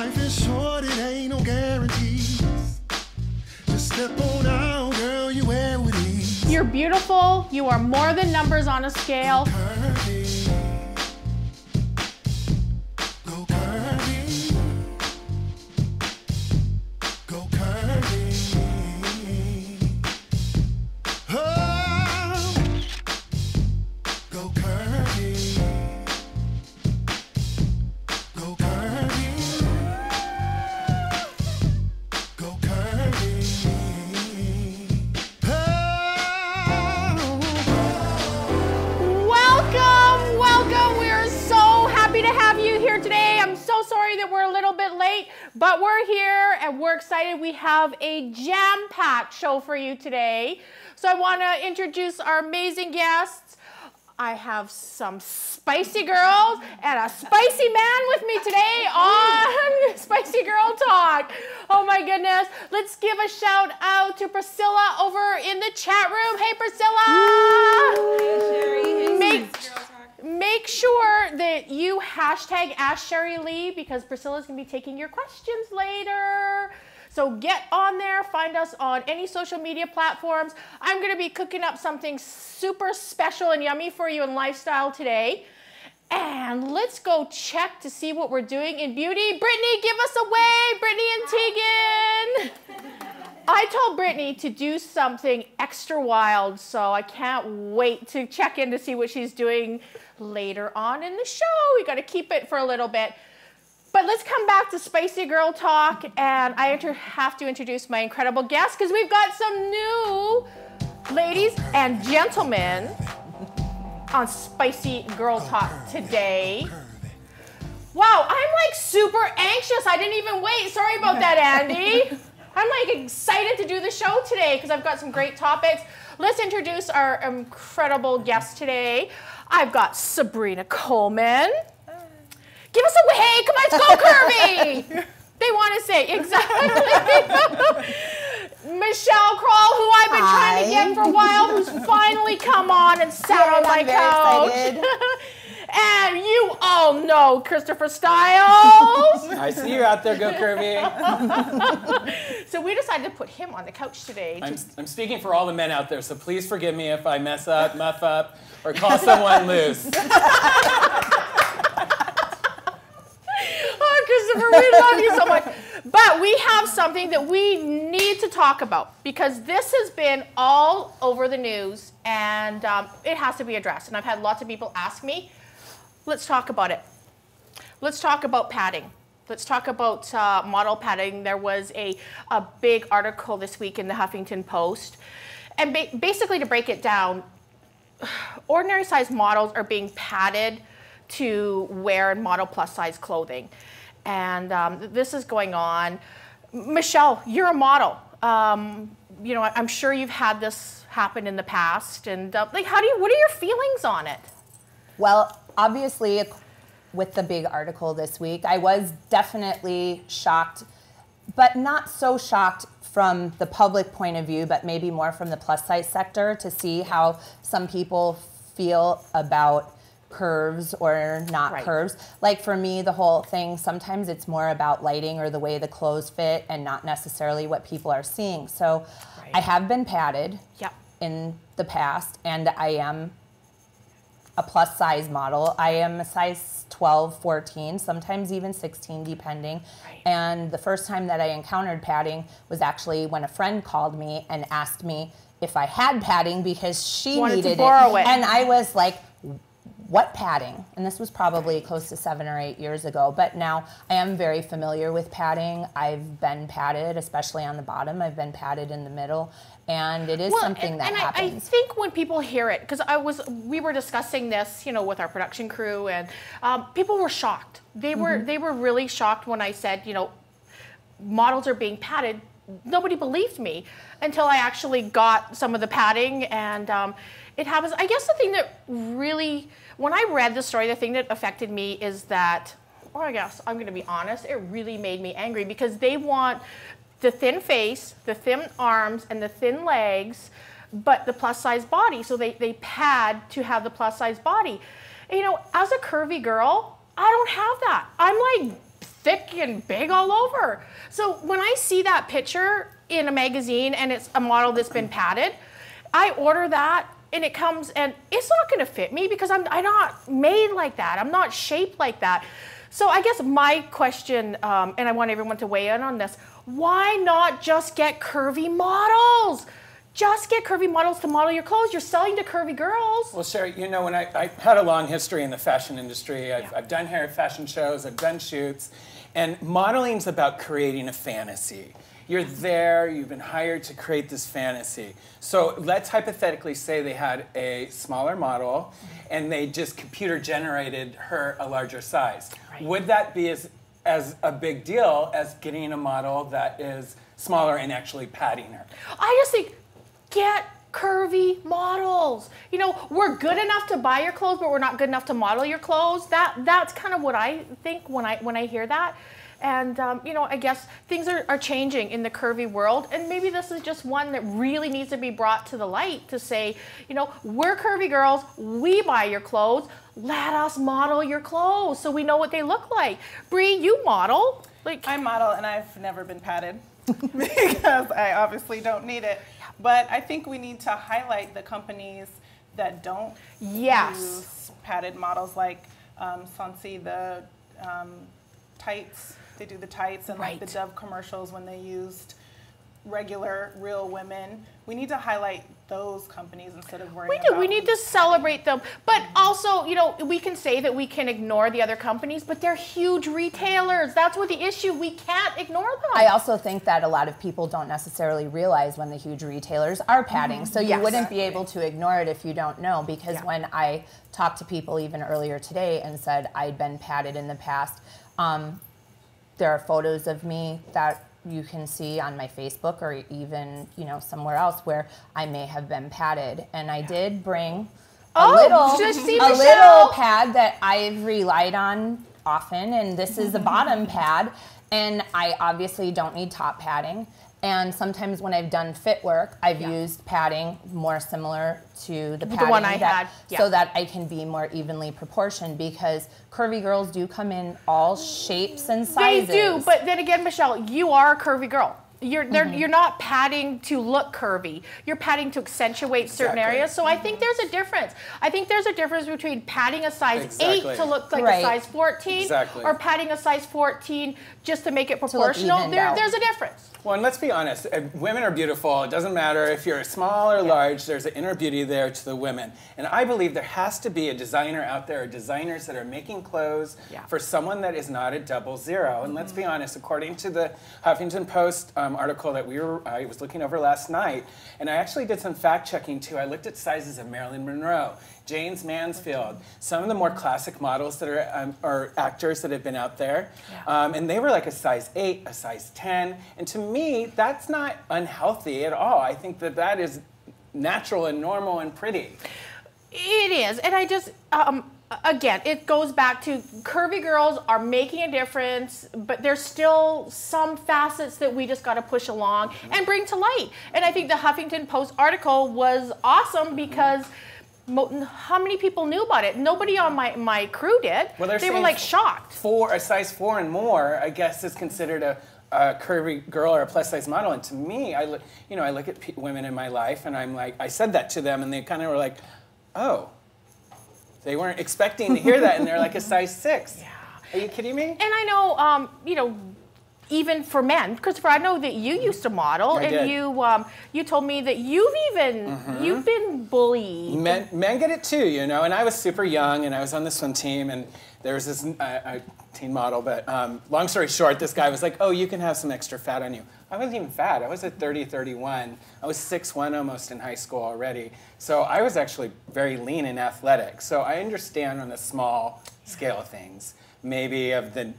Life is short, it ain't no guarantees. Just step on out, girl, you wear with ease. You're beautiful. You are more than numbers on a scale. Curvy. Go curvy. Go curvy. Oh. Go curvy. Go curvy. Go curvy. Welcome, welcome. We are so happy to have you here today. I'm so sorry that we're a little bit late, but we're here and we're excited. We have a jam-packed show for you today. So I want to introduce our amazing guests. I have some spicy girls and a spicy man with me today on Spicy Girl Talk. Oh my goodness. Let's give a shout out to Priscilla over in the chat room. Hey Priscilla. Hey Sherry. Hey, Make sure that you hashtag Ask Sherry Lee because Priscilla's gonna be taking your questions later. So get on there, find us on any social media platforms. I'm gonna be cooking up something super special and yummy for you in lifestyle today. And let's go check to see what we're doing in beauty. Brittney, give us a wave, Brittney and Teagan. I told Brittney to do something extra wild, so I can't wait to check in to see what she's doing later on in the show. We gotta keep it for a little bit. But let's come back to Spicy Girl Talk, and I have to introduce my incredible guests because we've got some new ladies and gentlemen on Spicy Girl Talk today. Wow, I'm like super anxious. I didn't even wait. Sorry about that, Andy. I'm like excited to do the show today because I've got some great topics. Let's introduce our incredible guest today. I've got Sabrina Coleman. Give us a hey, come on, let's go, Curvy! They want to say, exactly. Michelle Krehl, who I've been trying to get for a while, who's finally come on and sat on my couch. And you all know Christopher Styles. I see you out there, go Curvy. So we decided to put him on the couch today. I'm speaking for all the men out there, so please forgive me if I mess up, muff up, or call someone loose. Christopher, we love you so much. But we have something that we need to talk about because this has been all over the news and it has to be addressed. And I've had lots of people ask me, let's talk about it. Let's talk about padding. Let's talk about model padding. There was a big article this week in the Huffington Post. And basically to break it down, ordinary size models are being padded to wear and model plus size clothing. And this is going on. Michelle, you're a model. You know, I'm sure you've had this happen in the past. And like, what are your feelings on it? Well, obviously, with the big article this week, I was definitely shocked, but not so shocked from the public point of view, but maybe more from the plus size sector to see how some people feel about curves or not curves. Like for me, the whole thing, sometimes it's more about lighting or the way the clothes fit and not necessarily what people are seeing. So I have been padded in the past and I am a plus size model. I am a size 12, 14, sometimes even 16 depending. And the first time that I encountered padding was actually when a friend called me and asked me if I had padding because she needed it. And I was like, what padding? And this was probably close to 7 or 8 years ago. But now I am very familiar with padding. I've been padded, especially on the bottom. I've been padded in the middle. And it is something that happens. I think when people hear it, because we were discussing this, you know, with our production crew, and people were shocked. They were really shocked when I said, you know, models are being padded. Nobody believed me until I actually got some of the padding, and it happens. I guess the thing that really, when I read the story, the thing that affected me is that, or I guess I'm going to be honest, it really made me angry because they want the thin face, the thin arms, and the thin legs, but the plus size body. So they pad to have the plus size body. And, you know, as a curvy girl, I don't have that. I'm like thick and big all over. So when I see that picture in a magazine and it's a model that's been padded, I order that and it comes and it's not gonna fit me because I'm not made like that. I'm not shaped like that. So I guess my question, and I want everyone to weigh in on this, why not just get curvy models? Just get curvy models to model your clothes. You're selling to curvy girls. Well, Sherry, you know, when I had a long history in the fashion industry, I've done hair fashion shows, I've done shoots, and modeling's about creating a fantasy. You're there, you've been hired to create this fantasy. So let's hypothetically say they had a smaller model and they just computer generated her a larger size. Right. Would that be as a big deal as getting a model that is smaller and actually padding her? I just think, get curvy models. You know, we're good enough to buy your clothes, but we're not good enough to model your clothes. That's kind of what I think when I hear that. And, you know, I guess things are changing in the curvy world, and maybe this is just one that really needs to be brought to the light to say, you know, we're curvy girls, we buy your clothes, let us model your clothes so we know what they look like. Bree, you model. I model, and I've never been padded because I obviously don't need it. But I think we need to highlight the companies that don't use padded models, like Sansi, the tights. They do the tights and like the Dove commercials when they used regular, real women. We need to highlight those companies instead of worrying about. We need to celebrate them. But also, you know, we can say that we can ignore the other companies, but they're huge retailers. That's what the issue. We can't ignore them. I also think that a lot of people don't necessarily realize when the huge retailers are padding. So you wouldn't be able to ignore it if you don't know, because when I talked to people even earlier today and said I'd been padded in the past, there are photos of me that you can see on my Facebook or even, you know, somewhere else where I may have been padded. And I did bring a little pad that I've relied on often, and this is a bottom pad, and I obviously don't need top padding. And sometimes when I've done fit work, I've used padding more similar to the padding one I had, so that I can be more evenly proportioned, because curvy girls do come in all shapes and sizes. They do, but then again, Michelle, you are a curvy girl. You're not padding to look curvy. You're padding to accentuate certain areas. So I think there's a difference. I think there's a difference between padding a size 8 to look like a size 14 or padding a size 14 just to make it proportional. There's a difference. Well, and let's be honest, women are beautiful. It doesn't matter if you're small or large, there's an inner beauty there to the women. And I believe there has to be a designer out there, or designers that are making clothes for someone that is not a 00. And let's be honest, according to the Huffington Post article that I was looking over last night, and I actually did some fact checking too. I looked at sizes of Marilyn Monroe, James Mansfield, some of the more classic models that are or actors that have been out there, and they were like a size 8, a size 10, and to me, that's not unhealthy at all. I think that that is natural and normal and pretty. It is, and I just, again, it goes back to curvy girls are making a difference, but there's still some facets that we just got to push along and bring to light. And I think the Huffington Post article was awesome because how many people knew about it? Nobody on my crew did. Well, they were like shocked. A size 4 and more, I guess, is considered a curvy girl or a plus size model. And to me, I look at women in my life, and I'm like, I said that to them, and they kind of were like, oh. They weren't expecting to hear that, and they're like a size 6. Yeah. Are you kidding me? And I know, you know, even for men, Christopher, I know that you used to model, you told me that you've been bullied. Men get it too, you know. And I was super young, and I was on the swim team, and there was this teen model. But long story short, this guy was like, "Oh, you can have some extra fat on you." I wasn't even fat. I was at 30, 31. I was 6'1" almost in high school already. So I was actually very lean and athletic. So I understand on a small scale of things. Maybe of the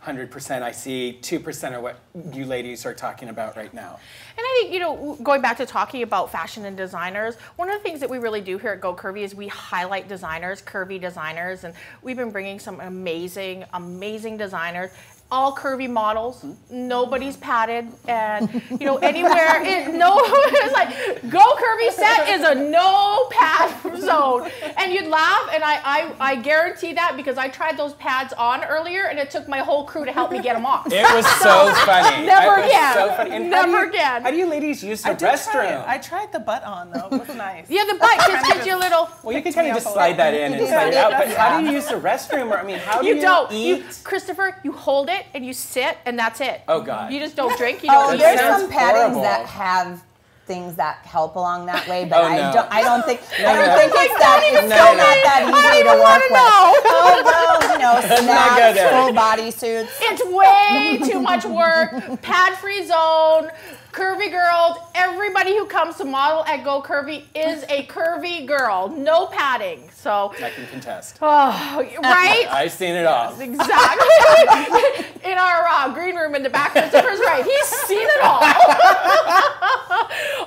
100% I see, 2% are what you ladies are talking about right now. And I think, you know, going back to talking about fashion and designers, one of the things that we really do here at Go Curvy is we highlight designers, curvy designers, and we've been bringing some amazing, amazing designers all curvy models. Nobody's padded, and you know anywhere. It's like Go Curvy set is a no pad zone, and you'd laugh, and I guarantee that because I tried those pads on earlier, and it took my whole crew to help me get them off. It was so funny. Never again. So funny. And Never again. How do you ladies use the restroom? I tried the butt on though. It was nice. Yeah, the butt just gives you a little. Well, you can kind of just slide that in and slide it out. But how do you use the restroom? Or I mean, how do you eat? Christopher, you hold it and you sit, and that's it. Oh God. You just don't drink. You don't eat. There's some paddings horrible. that have things that help along that way, but Oh, no. I don't think it's that don't not that easy to work with. Oh well, you know, Let's not go snacks, there. full body suits. It's way too much work. Pad-free zone. Curvy girls, everybody who comes to model at Go Curvy is a curvy girl. No padding. So I can contest. Right? I've seen it all. Exactly. In our green room in the back, Christopher's right. He's seen it all.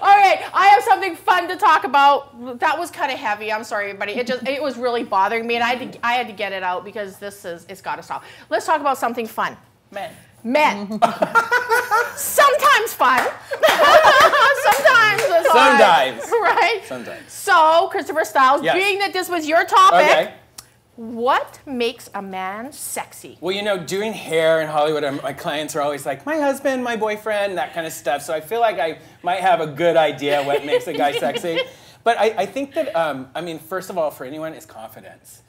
All right, I have something fun to talk about. That was kind of heavy. I'm sorry, everybody. It was really bothering me, and I had to get it out because it's got to stop. Let's talk about something fun. Men. Sometimes fun. Sometimes. Right? Sometimes. So, Christopher Styles, being that this was your topic, what makes a man sexy? Well, you know, doing hair in Hollywood, my clients are always like, my husband, my boyfriend, that kind of stuff. So I feel like I might have a good idea what makes a guy sexy. But I think that, I mean, first of all, for anyone, is confidence.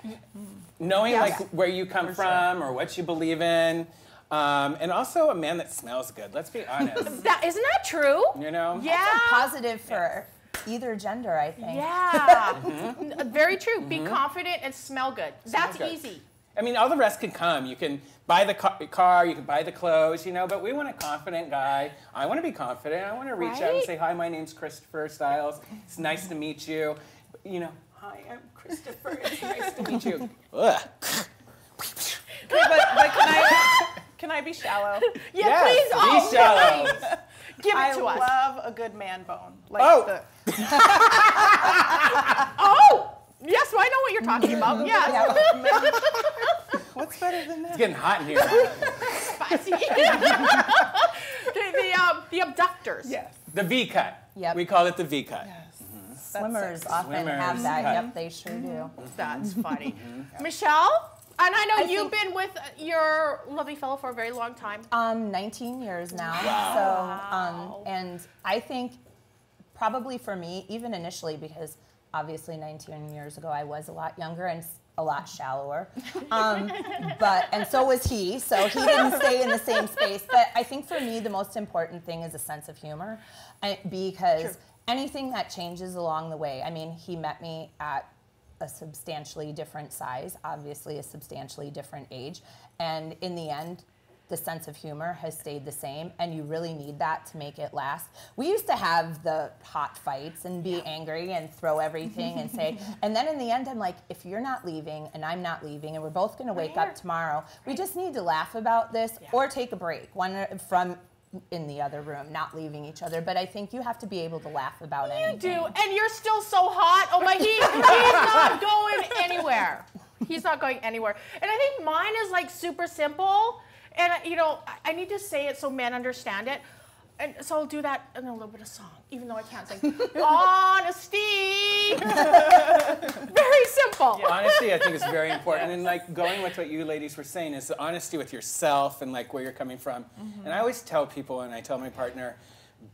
Knowing like where you come from or what you believe in. And also a man that smells good. Let's be honest. Isn't that true? You know? Yeah. That's a positive for either gender, I think. Yeah. Very true. Be confident and smell good. That's easy. I mean, all the rest can come. You can buy the car, you can buy the clothes, you know, but we want a confident guy. I want to be confident. I want to reach out and say, hi, my name's Christopher Styles. It's nice to meet you. You know, hi, I'm Christopher. It's nice to meet you. Ugh. But can I be shallow? Yeah, please. Be shallow. Give it to us. I love a good man bone. Like yes, I know what you're talking about. Yes. What's better than that? It's getting hot in here. Spicy. The abductors. Yes. The V cut. Yep. We call it the V cut. Yes. Swimmers often have that. Yep, they sure do. That's funny. Michelle? And I know you've been with your lovely fellow for a very long time. 19 years now. Wow. So, and I think probably for me, even initially, because obviously 19 years ago I was a lot younger and a lot shallower. And so was he, so he didn't stay in the same space. But I think for me, the most important thing is a sense of humor, because anything that changes along the way, I mean, he met me at a substantially different size, obviously a substantially different age, and in the end, the sense of humor has stayed the same, and you really need that to make it last. We used to have the hot fights and be angry and throw everything and say, and then in the end, I'm like, if you're not leaving and I'm not leaving and we're both gonna wake up tomorrow, we just need to laugh about this or take a break, one from in the other room, not leaving each other. But I think you have to be able to laugh about anything. You do, and you're still so hot. Oh my, he's not going anywhere. He's not going anywhere. And I think mine is like super simple. And you know, I need to say it so men understand it. And so I'll do that in a little bit of song, even though I can't sing. Honesty. Very simple. Yeah, honesty, I think, is very important. And like going with what you ladies were saying is the honesty with yourself and like where you're coming from. And I always tell people, and I tell my partner,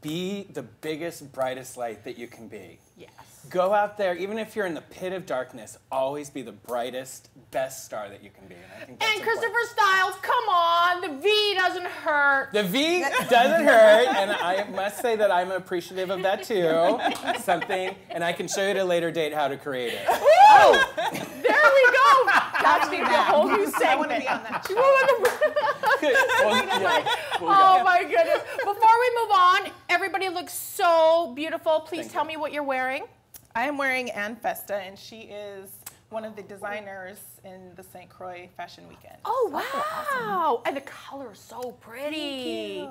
be the biggest, brightest light that you can be. Yes. Go out there, even if you're in the pit of darkness, always be the brightest, best star that you can be. And I think that's important. Christopher Styles, come on, the V doesn't hurt. The V doesn't hurt, and I must say that I'm appreciative of that too. Something, and I can show you at a later date how to create it. Oh, there we go. That's the whole new segment. I want to be on that. Oh my goodness. Before we move on, everybody looks so beautiful. Please tell me what you're wearing. I am wearing Anne Festa, and she is one of the designers in the St. Croix Fashion Weekend. Oh, wow. And the color is so pretty. Thank you.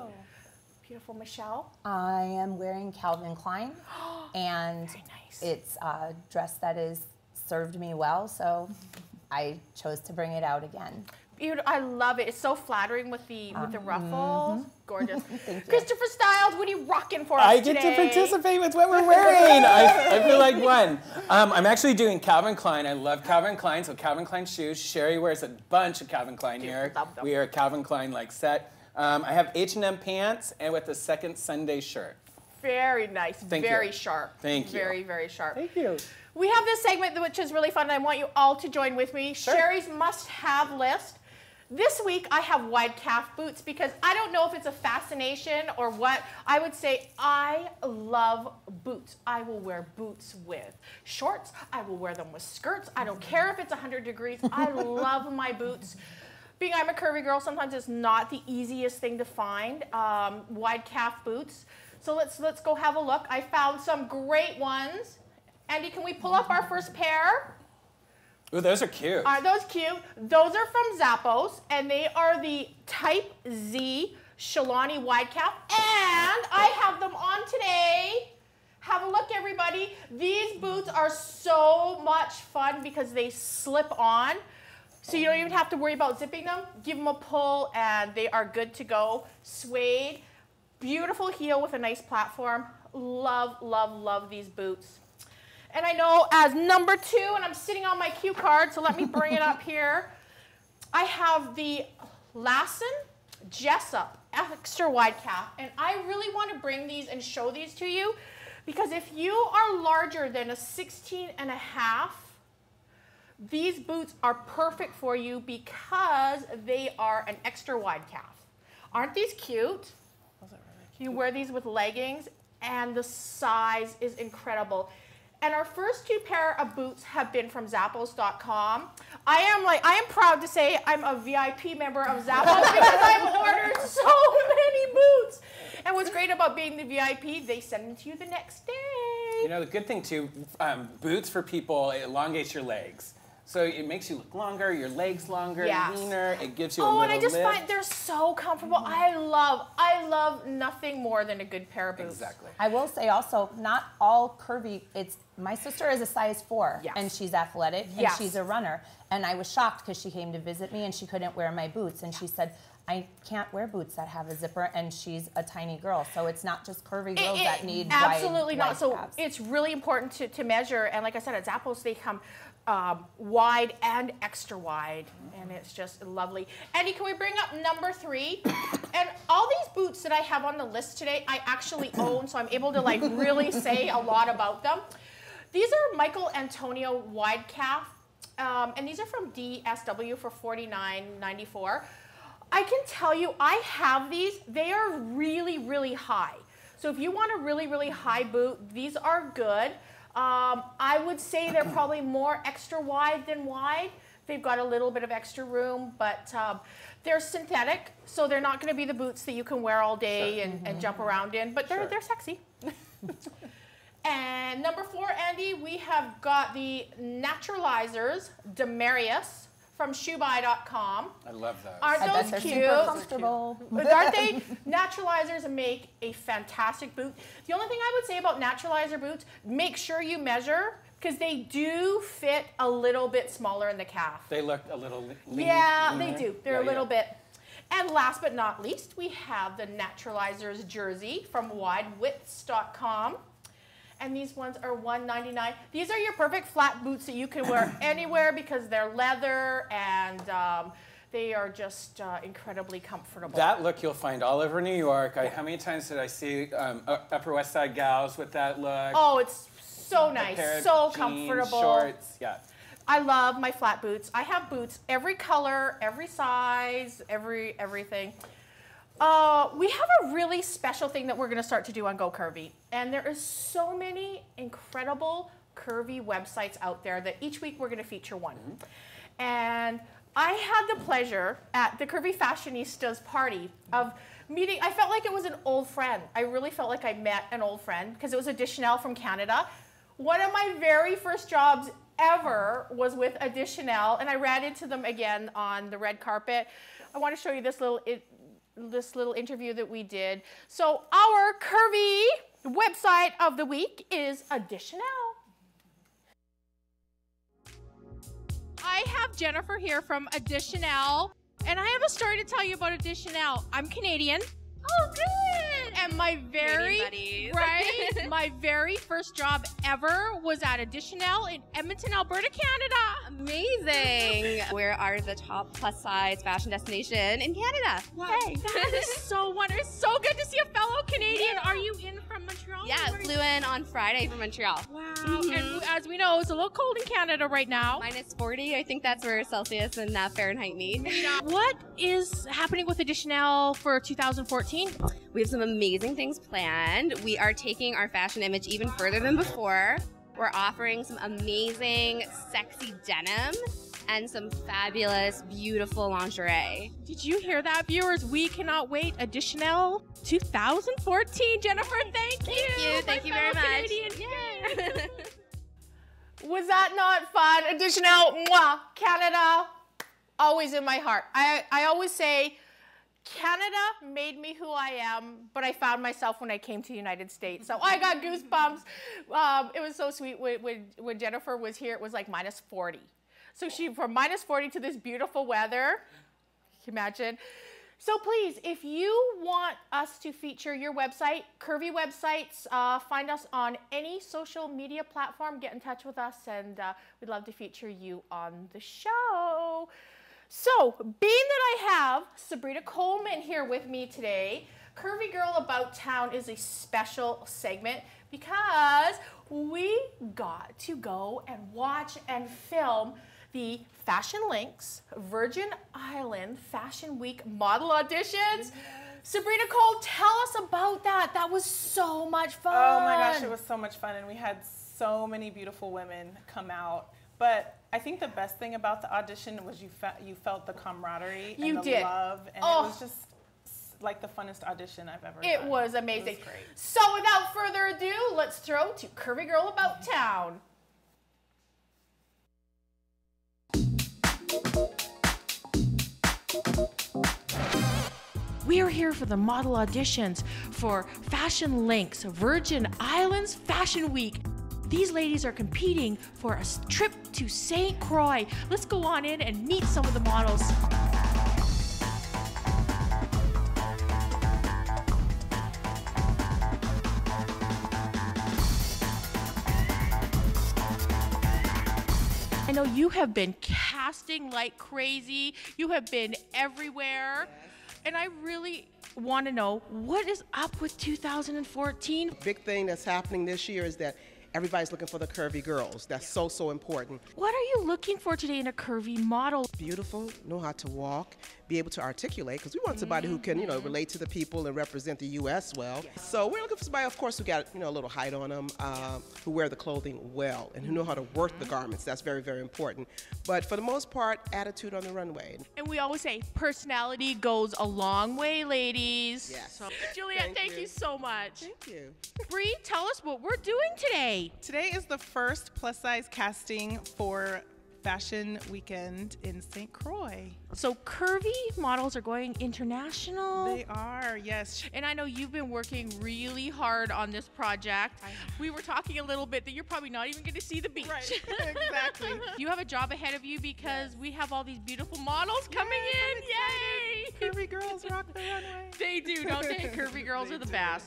Beautiful. Michelle? I am wearing Calvin Klein, and it's a dress that has served me well, so I chose to bring it out again. I love it. It's so flattering with the ruffles. Gorgeous. Thank you. Christopher Styles, what are you rocking for us today? I get to participate with what we're wearing. I feel like one. I'm actually doing Calvin Klein. I love Calvin Klein, so Calvin Klein shoes. Sherry wears a bunch of Calvin Klein here. We are a Calvin Klein like set. I have H&M pants and with a second Sunday shirt. Very nice. Very sharp. Thank you. Very, very sharp. Thank you. We have this segment which is really fun, and I want you all to join with me. Sure. Sherry's must-have list. This week, I have wide calf boots because I don't know if it's a fascination or what. I would say I love boots. I will wear boots with shorts. I will wear them with skirts. I don't care if it's 100 degrees. I love my boots. Being I'm a curvy girl, sometimes it's not the easiest thing to find, wide calf boots. So let's go have a look. I found some great ones. Andy, can we pull up our first pair? Ooh, those are cute. Aren't those cute? Those are from Zappos, and they are the Type Z Shalani wide calf, and I have them on today. Have a look, everybody. These boots are so much fun because they slip on, so you don't even have to worry about zipping them. Give them a pull, and they are good to go. Suede, beautiful heel with a nice platform. Love, love, love these boots. And I know as number 2, and I'm sitting on my cue card, so let me bring it up here. I have the Lassen Jessup extra wide calf, and I really want to bring these and show these to you because if you are larger than a 16.5, these boots are perfect for you because they are an extra wide calf. Aren't these cute? Those are really cute. You wear these with leggings, and the size is incredible. And our first 2 pair of boots have been from Zappos.com. I am proud to say I'm a VIP member of Zappos because I've ordered so many boots. And what's great about being the VIP, they send them to you the next day. You know, the good thing too, boots for people, it elongates your legs. So it makes you look longer, your legs longer, leaner. It gives you a little and I just lift. find they're so comfortable. I love nothing more than a good pair of boots. Exactly. I will say also, not all curvy. My sister is a size 4, and she's athletic, and she's a runner. And I was shocked because she came to visit me, and she couldn't wear my boots. And she said, I can't wear boots that have a zipper, and she's a tiny girl. So it's not just curvy girls that need absolutely wide not. So calves. It's really important to measure. And like I said, at Zappos, they come wide and extra wide, and it's just lovely. Andy, can we bring up number 3? And all these boots that I have on the list today, I actually own, so I'm able to like really say a lot about them. These are Michael Antonio wide calf, and these are from DSW for $49.94. I can tell you, I have these. They are really, really high. So if you want a really, really high boot, these are good. I would say they're probably more extra wide than wide. They've got a little bit of extra room, but they're synthetic, so they're not going to be the boots that you can wear all day and jump around in, but they're sexy. And number 4, Andy, we have got the Naturalizers Demarius from shoebuy.com. I love those. Aren't I those bet cute? they're super comfortable. Aren't they? Naturalizers make a fantastic boot. The only thing I would say about Naturalizer boots, make sure you measure because they do fit a little bit smaller in the calf. They look a little lean. Yeah, they do. They're a little bit. And last but not least, we have the Naturalizers jersey from widewidths.com. And these ones are $1.99. These are your perfect flat boots that you can wear anywhere because they're leather and they are just incredibly comfortable. That look you'll find all over New York. How many times did I see Upper West Side gals with that look? Oh, it's so nice, so jeans, comfortable. Shorts, yeah. I love my flat boots. I have boots every color, every size, everything. We have a really special thing that we're going to start to do on Go Curvy. And there is so many incredible curvy websites out there that each week we're going to feature one. And I had the pleasure at the Curvy Fashionistas party of meeting, I felt like it was an old friend. I really felt like I met an old friend because it was a Deschanel from Canada. One of my very first jobs ever was with a Deschanel, and I ran into them again on the red carpet. I want to show you this little interview that we did. So our curvy website of the week is a Deschanel. I have Jennifer here from Deschanel. And I have a story to tell you about Chanel. I'm Canadian. Oh, good. And my my very first job ever was at Chanel in Edmonton, Alberta, Canada. Amazing. We are the top plus size fashion destination in Canada. Wow, hey. That is so wonderful. It's so good to see a fellow Canadian. Are you in from Montreal? Yeah, flew in on Friday from Montreal. Wow. And as we know, it's a little cold in Canada right now. -40. I think that's where Celsius and Fahrenheit meet. What is happening with Chanel for 2014? We have some amazing things planned. We are taking our fashion image even further than before. We're offering some amazing, sexy denim and some fabulous, beautiful lingerie. Did you hear that, viewers? We cannot wait. Chanel 2014. Jennifer, thank you. Thank you very much. Yay. Was that not fun? Chanel, mwah, Canada, always in my heart. I always say, Canada made me who I am, but I found myself when I came to the United States. So I got goosebumps. It was so sweet. When Jennifer was here, it was like -40. So she, from -40 to this beautiful weather, can you imagine? So please, if you want us to feature your website, Curvy websites, find us on any social media platform, get in touch with us, and we'd love to feature you on the show. So, being that I have Sabrina Coleman here with me today, Curvy Girl About Town is a special segment because we got to go and watch and film the Fashion Links Virgin Island Fashion Week model auditions. Sabrina Cole, tell us about that. That was so much fun. Oh my gosh, it was so much fun, and we had so many beautiful women come out. But I think the best thing about the audition was you felt the camaraderie and the love, and it was just like the funnest audition I've ever done. It was amazing. It was great. So without further ado, let's throw to Curvy Girl About Town. We are here for the model auditions for Fashion Links Virgin Islands Fashion Week. These ladies are competing for a trip to St. Croix. Let's go on in and meet some of the models. I know you have been casting like crazy. You have been everywhere. And I really want to know, what is up with 2014? Big thing that's happening this year is that everybody's looking for the curvy girls. That's so important. What are you looking for today in a curvy model? Beautiful, know how to walk, be able to articulate, because we want somebody who can, relate to the people and represent the U.S. well. Yes. So we're looking for somebody, of course, who got, a little height on them, who wear the clothing well, and who know how to work the garments. That's very, very important. But for the most part, attitude on the runway. And we always say personality goes a long way, ladies. Yes. So, Juliet, thank you so much. Thank you. Bree, tell us what we're doing today. Today is the first plus-size casting for Fashion Weekend in St. Croix. So curvy models are going international? They are, yes. And I know you've been working really hard on this project. We were talking a little bit that you're probably not even going to see the beach. Right, exactly. You have a job ahead of you because we have all these beautiful models coming in. Yay! Curvy girls rock the runway. They do, don't they? Curvy girls are the best.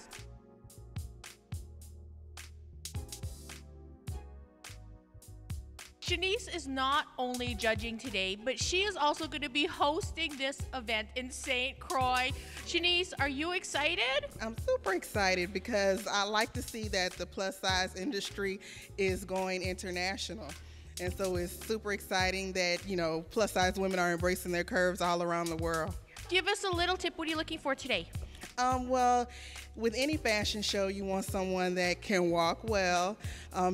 Shanice is not only judging today, but she is also going to be hosting this event in St. Croix. Shanice, are you excited? I'm super excited because I like to see that the plus size industry is going international. And so it's super exciting that, plus size women are embracing their curves all around the world. Give us a little tip. What are you looking for today? Well, with any fashion show, you want someone that can walk well,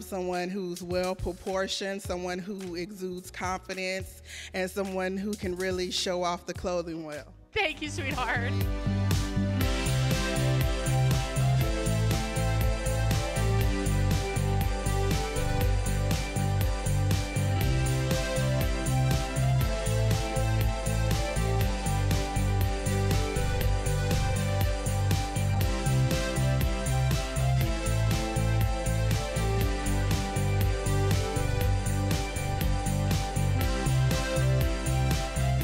someone who's well proportioned, someone who exudes confidence, and someone who can really show off the clothing well. Thank you, sweetheart.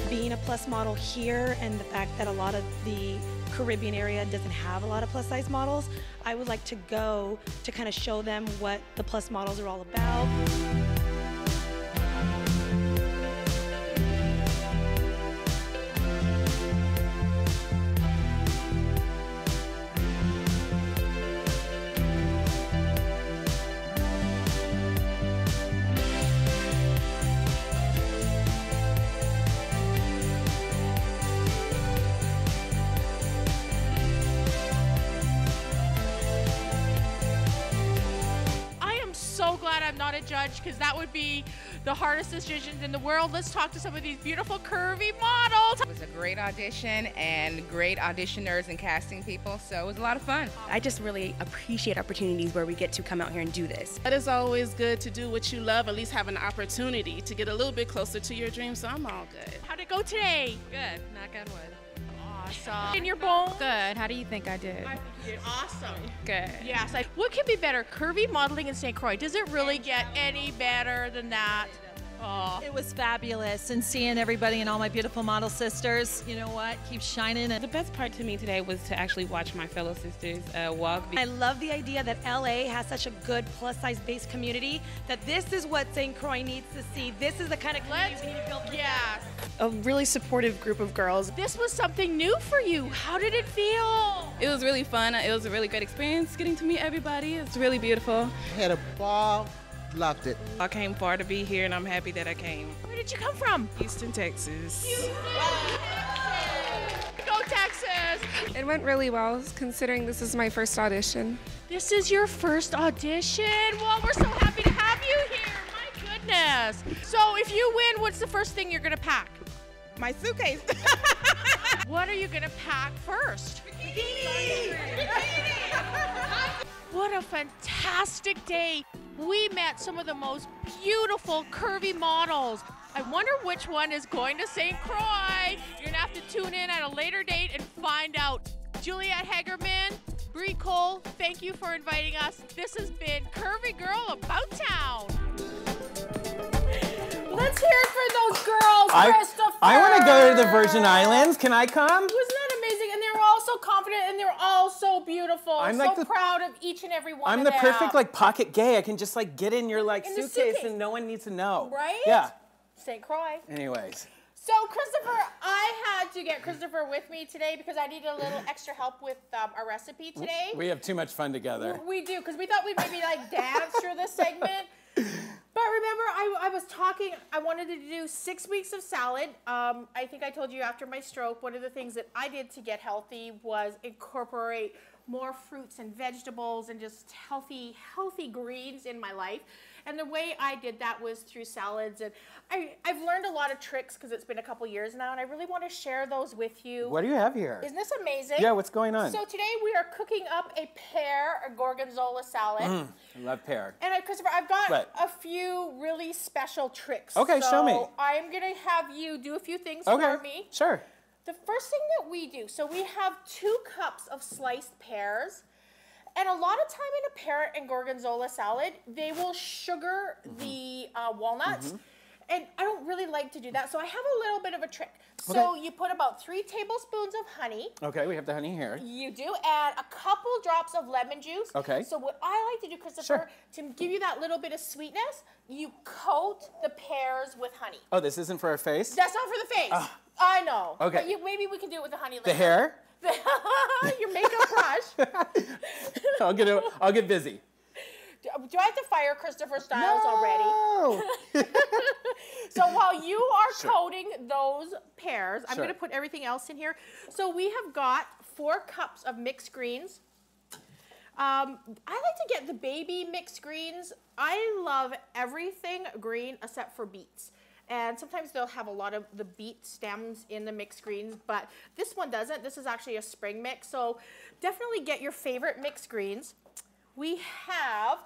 Being a plus model here and the fact that a lot of the Caribbean area doesn't have a lot of plus size models, I would like to go to kind of show them what the plus models are all about. So glad I'm not a judge, because that would be the hardest decisions in the world. Let's talk to some of these beautiful curvy models. It was a great audition and great auditioners and casting people, so it was a lot of fun. I just really appreciate opportunities where we get to come out here and do this. It is always good to do what you love, at least have an opportunity to get a little bit closer to your dreams, so I'm all good. How'd it go today? Good, knock on wood. Awesome. In your bowl? Good. How do you think I did? I think you did awesome. Good. Yes. What can be better, curvy modeling in St. Croix? Does it really get any better than that? Oh. It was fabulous, and seeing everybody and all my beautiful model sisters, you know what, keep shining. The best part to me today was to actually watch my fellow sisters walk. I love the idea that LA has such a good plus size based community, that this is what St. Croix needs to see. This is the kind of community we need to build. Yeah. A really supportive group of girls. This was something new for you. How did it feel? It was really fun. It was a really great experience getting to meet everybody. It's really beautiful. I had a ball. Loved it. I came far to be here, and I'm happy that I came. Where did you come from? Houston, Texas. Go Texas! It went really well, considering this is my first audition. This is your first audition? Well, we're so happy to have you here. My goodness. So if you win, what's the first thing you're going to pack? My suitcase. What are you going to pack first? What a fantastic day. We met some of the most beautiful curvy models. I wonder which one is going to St. Croix. You're gonna have to tune in at a later date and find out. Juliet Hagerman, Bree Cole, thank you for inviting us. This has been Curvy Girl About Town. Let's hear it for those girls, Christopher. I want to go to the Virgin Islands. Can I come? Wasn't that amazing? And they were all so confident, and they're all so beautiful. I'm so like proud of each and every one I'm of the them. perfect like pocket gay. I can just like get in your like In the suitcase suitcase. and no one needs to know. Right? Yeah. St. Croix. Anyways. So Christopher, I had to get Christopher with me today because I needed a little extra help with our recipe today. We have too much fun together. We do, because we thought we'd maybe like dance through this segment. But remember, I was talking, I wanted to do 6 weeks of salad. I think I told you after my stroke, one of the things that I did to get healthy was incorporate more fruits and vegetables and just healthy greens in my life. And the way I did that was through salads. And I've learned a lot of tricks because it's been a couple years now, and I really want to share those with you. What do you have here? Isn't this amazing? Yeah, what's going on? So today we are cooking up a pear gorgonzola salad. I love pear. And Christopher, I've got a few really special tricks. Okay, show me. So I'm going to have you do a few things for me. Sure. The first thing that we do, so we have 2 cups of sliced pears. And a lot of time in a pear and gorgonzola salad, they will sugar the walnuts. And I don't really like to do that, so I have a little bit of a trick. So you put about 3 tablespoons of honey. Okay, we have the honey here. You do, and a couple drops of lemon juice. Okay. So what I like to do, Christopher, to give you that little bit of sweetness, you coat the pears with honey. Oh, this isn't for our face? That's not for the face. I know. Okay. But maybe we can do it with the honey later. The hair? Your makeup brush. I'll get busy. Do I have to fire Christopher Styles already? So while you are coating those pears, I'm going to put everything else in here. So we have got 4 cups of mixed greens. I like to get the baby mixed greens. I love everything green except for beets. And sometimes they'll have a lot of the beet stems in the mixed greens, but this one doesn't. This is actually a spring mix. So definitely get your favorite mixed greens. We have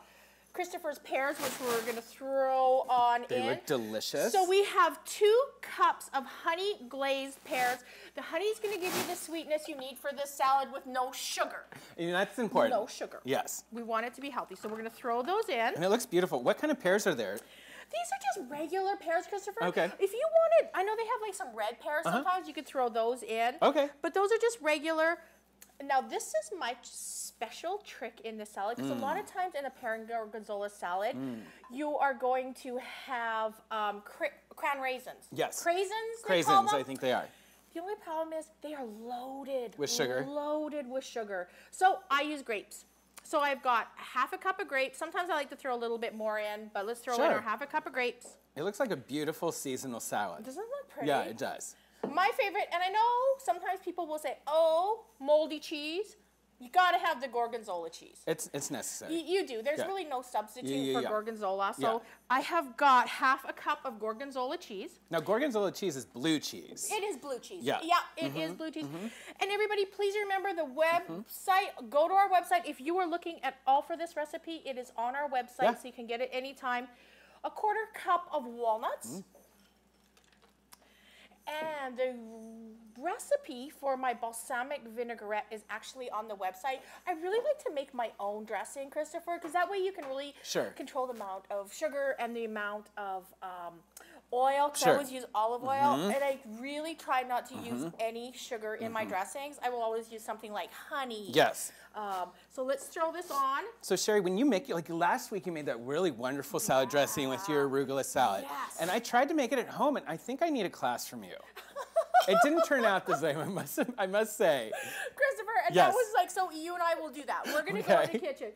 Christopher's pears, which we're going to throw on in. They look delicious. So we have 2 cups of honey glazed pears. The honey is going to give you the sweetness you need for this salad with no sugar. And that's important. No sugar. Yes. We want it to be healthy, so we're going to throw those in. And it looks beautiful. What kind of pears are there? These are just regular pears, Christopher. Okay. If you wanted, I know they have like some red pears sometimes. You could throw those in. Okay. But those are just regular. Now this is my special trick in the salad because a lot of times in a pear and gorgonzola salad, you are going to have cran raisins. Yes. Craisins. Craisins, I think they are. The only problem is they are loaded with sugar. Loaded with sugar. So I use grapes. So I've got half a cup of grapes. Sometimes I like to throw a little bit more in, but let's throw in our half a cup of grapes. It looks like a beautiful seasonal salad. Doesn't it look pretty? Yeah, it does. My favorite, and I know sometimes people will say, oh, moldy cheese. You gotta have the gorgonzola cheese. It's necessary. You do. There's really no substitute for gorgonzola. So Yeah. I have got half a cup of gorgonzola cheese. Now, gorgonzola cheese is blue cheese. It is blue cheese. Yeah. Yeah, it is blue cheese. And everybody, please remember the website. Go to our website. If you are looking at all for this recipe, it is on our website, so you can get it anytime. A quarter cup of walnuts. And the recipe for my balsamic vinaigrette is actually on the website. I really like to make my own dressing, Christopher, because that way you can really control the amount of sugar and the amount of oil, because I always use olive oil, and I really try not to use any sugar in my dressings. I will always use something like honey. Yes. So let's throw this on. So Sherry, when you make, like last week you made that really wonderful salad dressing with your arugula salad. Yes. And I tried to make it at home, and I think I need a class from you. It didn't turn out the same, I must say. Christopher, and that was like, so you and I will do that. We're going to go in the kitchen.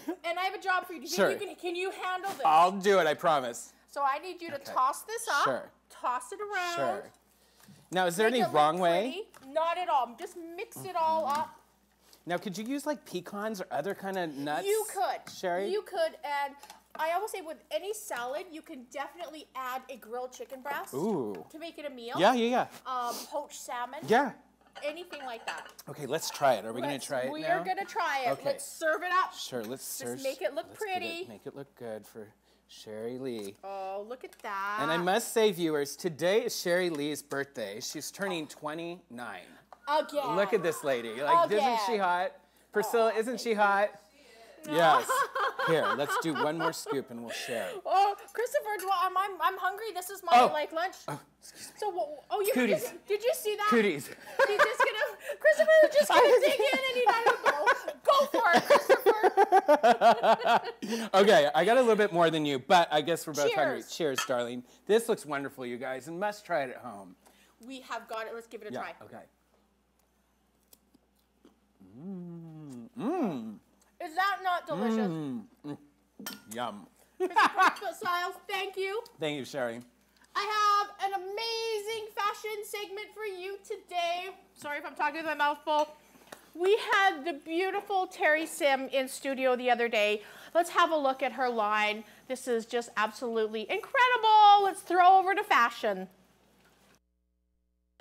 And I have a job for you. Do you think can you handle this? I'll do it, I promise. So I need you to toss this up, toss it around. Now, is there any wrong way? Not at all. Just mix it all up. Now, could you use like pecans or other kind of nuts? You could. Sherry? You could, and I always say with any salad, you can definitely add a grilled chicken breast to make it a meal. Yeah. Poached salmon. Yeah. Anything like that. Okay, let's try it. Are we going to try it now? We are going to try it. Okay. Let's serve it up. Sure, let's serve. Just make it look pretty. Make it look good for Sherry Lee. Oh, look at that. And I must say, viewers, today is Sherry Lee's birthday. She's turning 29. Again. Look at this lady. Like, isn't she hot? Priscilla, isn't she hot? Yes. Here, let's do one more scoop and we'll share. Oh, Christopher, I'm hungry. This is my lunch. Oh, excuse me. So, Cooties. Did you see that? Cooties. He's just Christopher was just gonna dig in and he thought, go for it, Christopher. Okay, I got a little bit more than you, but I guess we're both hungry. Cheers. Cheers, darling. This looks wonderful, you guys, and must try it at home. We have got it. Let's give it a try. Okay. Is that not delicious? Yum. Styles, thank you. Thank you, Sherry. I have an amazing fashion segment for you today. Sorry if I'm talking with my mouth full. We had the beautiful Terry Sim in studio the other day. Let's have a look at her line. This is just absolutely incredible. Let's throw over to fashion.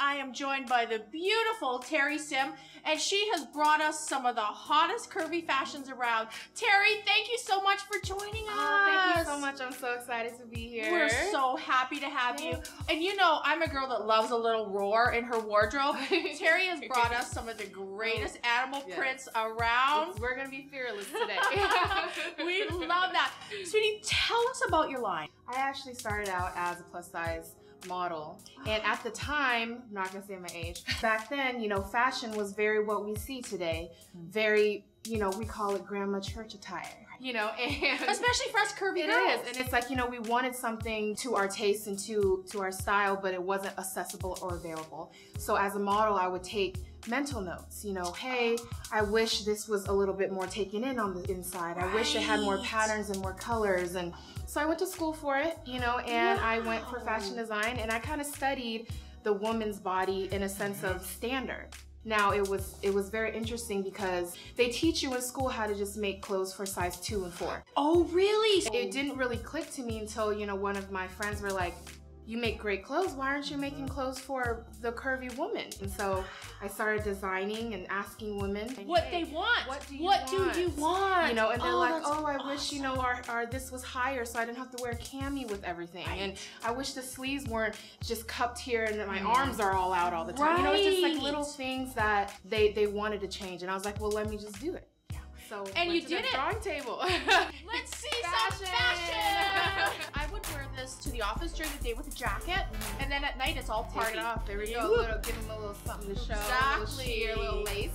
I am joined by the beautiful Terry Sim, and she has brought us some of the hottest curvy fashions around. Terry, thank you so much for joining us. Thank you so much. I'm so excited to be here. We're so happy to have you. And you know, I'm a girl that loves a little roar in her wardrobe. Terry has brought us some of the greatest animal prints around. We're going to be fearless today. We love that. Sweetie, tell us about your line. I actually started out as a plus size model, and at the time, I'm not gonna say my age, back then, you know, fashion was very what we see today, very, you know, we call it grandma church attire, you know, and especially for us curvy girls. It is, and it's like, you know, we wanted something to our taste and to our style, but it wasn't accessible or available. So as a model, I would take mental notes, you know, hey, I wish this was a little bit more taken in on the inside. I wish it had more patterns and more colors. And so I went to school for it, you know, and I went for fashion design, and I kind of studied the woman's body in a sense of standard. Now it was very interesting because they teach you in school how to just make clothes for size 2 and 4. Oh, really? It didn't really click to me until, you know, one of my friends were like, you make great clothes, why aren't you making clothes for the curvy woman? And so I started designing and asking women what they want. What do you want? You know, and they're like, oh, I wish, you know, our this was higher so I didn't have to wear a cami with everything. And I wish the sleeves weren't just cupped here and that my arms are all out all the time. You know, it's just like little things that they wanted to change. And I was like, well, let me just do it. So and you did it. Drawing table. Let's see some fashion. I would wear this to the office during the day with a jacket, and then at night it's all party. Off. There we go. Give them a little something to show. Exactly. A little lace.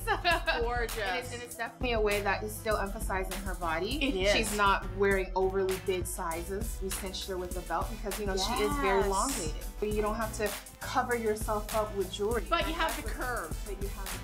Gorgeous. And it's definitely a way that is still emphasizing her body. It is. She's not wearing overly big sizes. We cinched her with the belt because you know she is very elongated. You don't have to cover yourself up with jewelry. But you have the curve.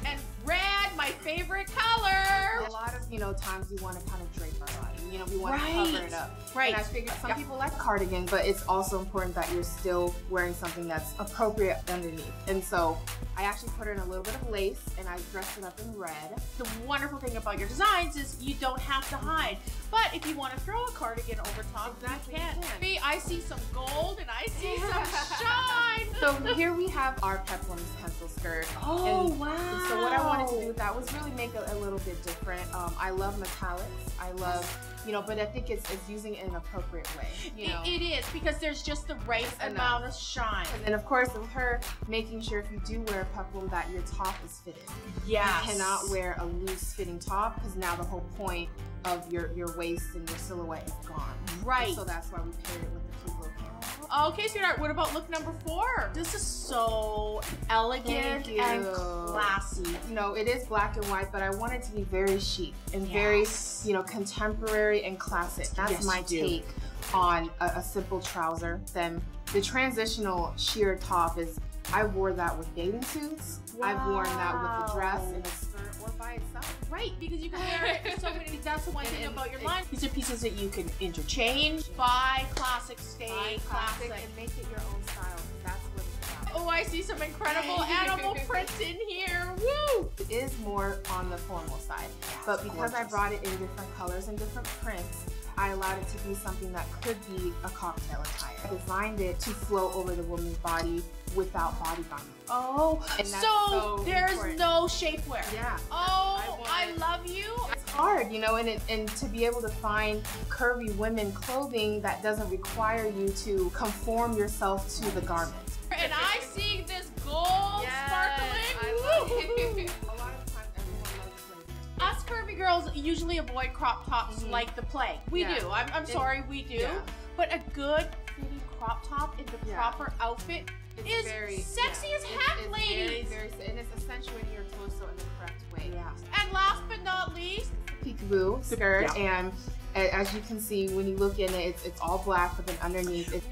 And red, my favorite color. A lot of times we want to kind of drape our body. We want to cover it up. Right. And I figured some people like cardigan, but it's also important that you're still wearing something that's appropriate underneath. And so I actually put her in a little bit of lace and I dressed it up in red. The wonderful thing about your designs is you don't have to hide. But if you want to throw a cardigan over top, you can. I see some gold and I see some shine. So here we have our peplum pencil skirt. Oh, wow. So what I wanted to do with that was really make it a little bit different. I love metallics. I love, but I think it's using it in an appropriate way. It is, because there's just the right amount of shine. And then of course with her, making sure if you do wear peplum that your top is fitted. Yes. You cannot wear a loose fitting top because now the whole point of your waist and your silhouette is gone. Right. And so that's why we paired it with the cute little camera. Okay, sweetheart, what about look number 4? This is so elegant and classy. It is black and white, but I want it to be very chic and very, contemporary and classic. That's my take on a simple trouser. Then the transitional sheer top is, I wore that with bathing suits. I've worn that with a dress and a skirt or by itself. Right, because you can wear it so many. That's the one thing about your line. These are pieces that you can interchange, buy classic, stay classic, and make it your own style. That's what it's about. Oh, I see some incredible animal prints in here. Woo! It is more on the formal side, but because I brought it in different colors and different prints, I allowed it to be something that could be a cocktail attire. I designed it to flow over the woman's body without body garment. Oh, so there's important. No shapewear. Yeah. Oh, I love you. It's hard, and to be able to find curvy women clothing that doesn't require you to conform yourself to the garment. And I see this gold sparkling. I love it. A lot of times everyone loves blazer. Us curvy girls usually avoid crop tops like the plague. We do. I'm sorry, we do. Yeah. But a good fitting crop top in the proper outfit is very sexy as heck, ladies. And it's accentuating your torso in the correct way. Yeah. And last but not least, peekaboo skirt, and as you can see when you look in it, it's all black, but then underneath it's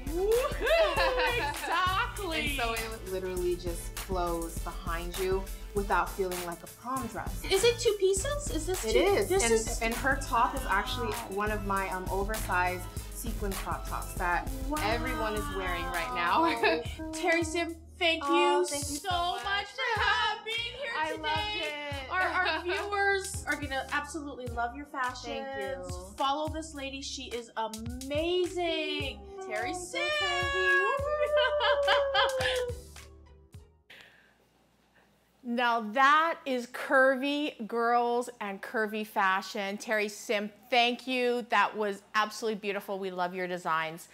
exactly. And so it literally just flows behind you without feeling like a prom dress. Is it 2 pieces? Is this? It is. And her top is actually one of my oversized sequin crop tops that everyone is wearing right now. Terry Sim, thank you so much for being here today. I loved it. Our viewers are gonna absolutely love your fashions. Thank you. Follow this lady; she is amazing. Terry Sim. Now that is curvy girls and curvy fashion. Terry Sim, thank you. That was absolutely beautiful. We love your designs.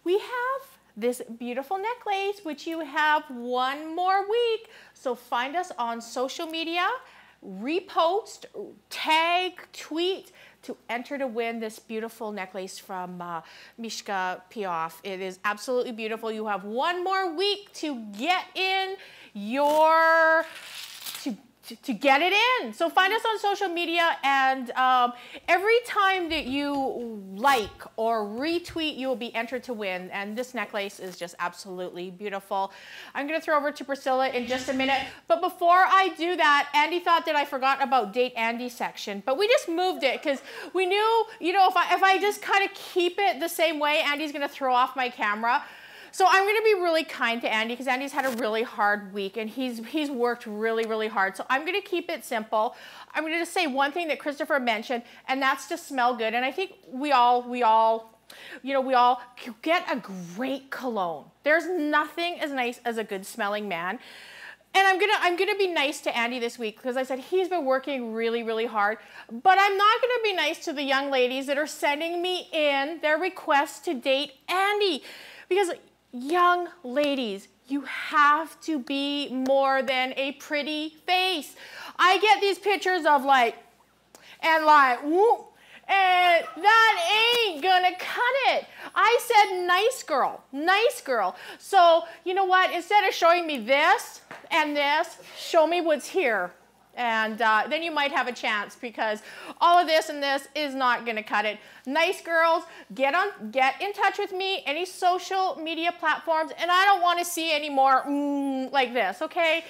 We have this beautiful necklace, which you have one more week. So find us on social media, repost, tag, tweet to enter to win this beautiful necklace from Mishka Piaf. It is absolutely beautiful. You have one more week to get in your, to get it in. So find us on social media, and every time that you like or retweet, you will be entered to win. And this necklace is just absolutely beautiful. I'm gonna throw over to Priscilla in just a minute. But before I do that, Andy thought that I forgot about Date Andy section, but we just moved it because we knew, if I just kind of keep it the same way, Andy's gonna throw off my camera. So I'm going to be really kind to Andy because Andy's had a really hard week and he's worked really, really hard. So I'm going to keep it simple. I'm going to just say one thing that Christopher mentioned, and that's to smell good. And I think we all get a great cologne. There's nothing as nice as a good smelling man. And I'm gonna be nice to Andy this week because I said he's been working really, really hard. But I'm not gonna be nice to the young ladies that are sending me in their requests to date Andy, because young ladies, you have to be more than a pretty face. I get these pictures of and like, whoop. And that ain't gonna cut it. I said nice girl, nice girl. So you know what, instead of showing me this and this, show me what's here. And then you might have a chance, because all of this and this is not gonna cut it. Nice girls, get in touch with me, any social media platforms, and I don't wanna see any more like this, okay?